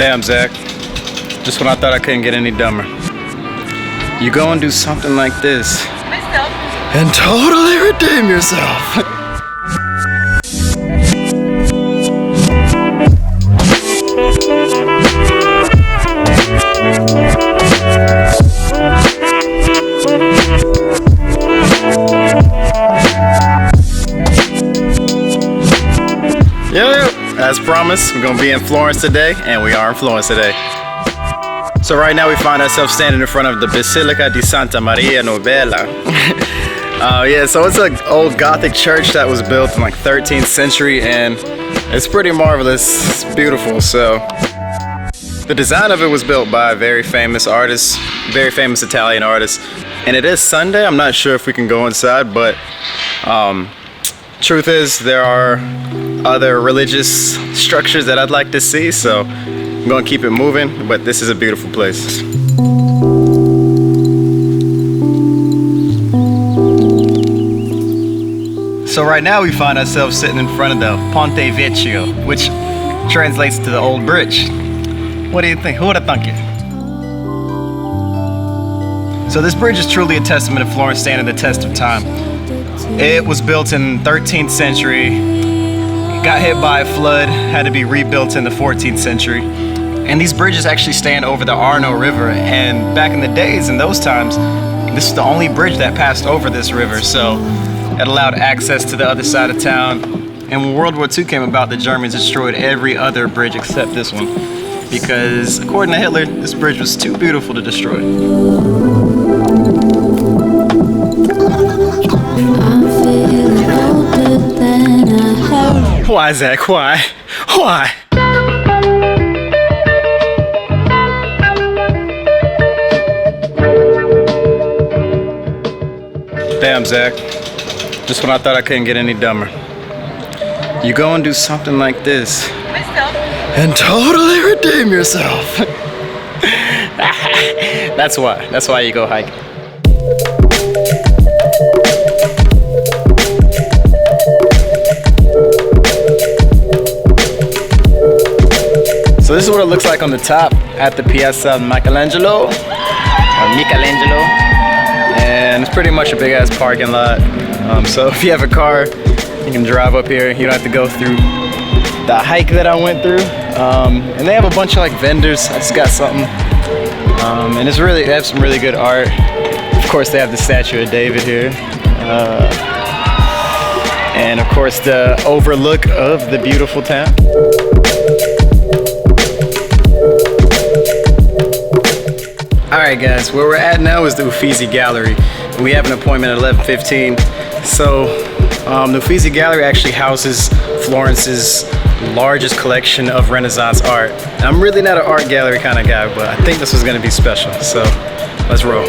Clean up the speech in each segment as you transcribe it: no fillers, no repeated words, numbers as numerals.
Damn, Zach. Just when I thought I couldn't get any dumber. You go and do something like this and totally redeem yourself. As promised, we're gonna be in Florence today, and we are in Florence today. So right now we find ourselves standing in front of the Basilica di Santa Maria Novella. Yeah, so it's an old Gothic church that was built in like 13th century, and it's pretty marvelous. It's beautiful. So the design of it was built by a very famous artist, very famous Italian artist, and it is Sunday. I'm not sure if we can go inside, but truth is there are other religious structures that I'd like to see, so I'm gonna keep it moving, but this is a beautiful place. So right now we find ourselves sitting in front of the Ponte Vecchio, which translates to the old bridge. What do you think? Who would have thunk it? So this bridge is truly a testament of Florence standing the test of time. It was built in 13th century, got hit by a flood, had to be rebuilt in the 14th century. And these bridges actually stand over the Arno River. And back in the days, in those times, this is the only bridge that passed over this river. So it allowed access to the other side of town. And when World War II came about, the Germans destroyed every other bridge except this one. Because according to Hitler, this bridge was too beautiful to destroy. Why, Zach? Why? Why? Damn, Zach. Just when I thought I couldn't get any dumber. You go and do something like this and totally redeem yourself. That's why. That's why you go hiking. So this is what it looks like on the top at the Piazzale Michaelangelo, and it's pretty much a big ass parking lot. So if you have a car, you can drive up here. You don't have to go through the hike that I went through. And they have a bunch of like vendors. I just got something, and it's really, they have some really good art. Of course, they have the statue of David here, and of course the overlook of the beautiful town. Alright guys, where we're at now is the Uffizi Gallery. We have an appointment at 11:15. So the Uffizi Gallery actually houses Florence's largest collection of Renaissance art. And I'm really not an art gallery kind of guy, but I think this was going to be special. So let's roll.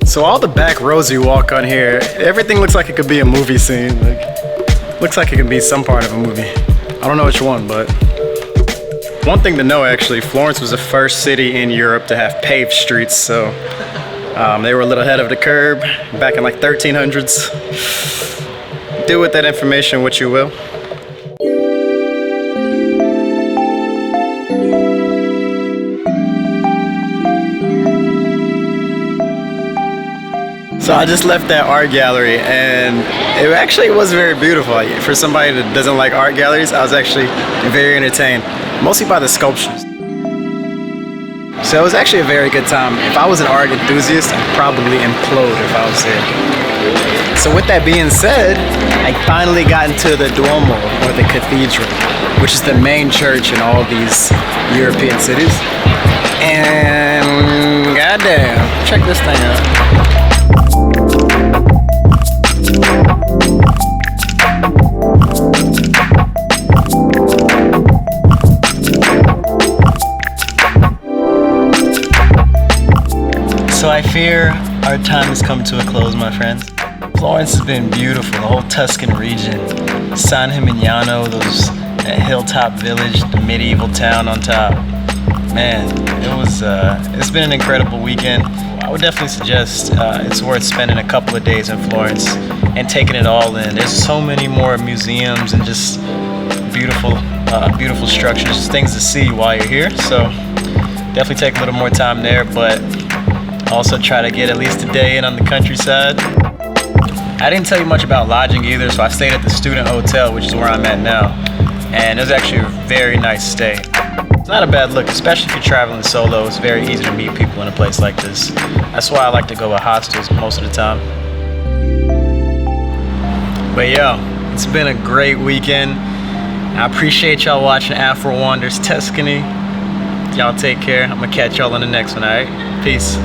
So all the back roads you walk on here, everything looks like it could be a movie scene. Like, looks like it could be some part of a movie. I don't know which one, but one thing to know actually, Florence was the first city in Europe to have paved streets. So they were a little ahead of the curve back in like 1300s. Do with that information what you will. So I just left that art gallery, and it actually was very beautiful. For somebody that doesn't like art galleries, I was actually very entertained, mostly by the sculptures. So it was actually a very good time. If I was an art enthusiast, I'd probably implode if I was here. So with that being said, I finally got into the Duomo, or the cathedral, which is the main church in all these European cities. And goddamn, check this thing out. So I fear our time has come to a close, my friends. Florence has been beautiful, the whole Tuscan region. San Gimignano, that hilltop village, the medieval town on top. Man, it's been an incredible weekend. I would definitely suggest it's worth spending a couple of days in Florence and taking it all in. There's so many more museums and just beautiful structures, things to see while you're here. So definitely take a little more time there, but also try to get at least a day in on the countryside. I didn't tell you much about lodging either, so I stayed at the student hotel, which is where I'm at now, and it was actually a very nice stay. It's not a bad look, especially if you're traveling solo. It's very easy to meet people in a place like this. That's why I like to go with hostels most of the time. But yo, it's been a great weekend. I appreciate y'all watching Afro Wonders Tuscany. Y'all take care. I'm gonna catch y'all on the next one, alright? Peace.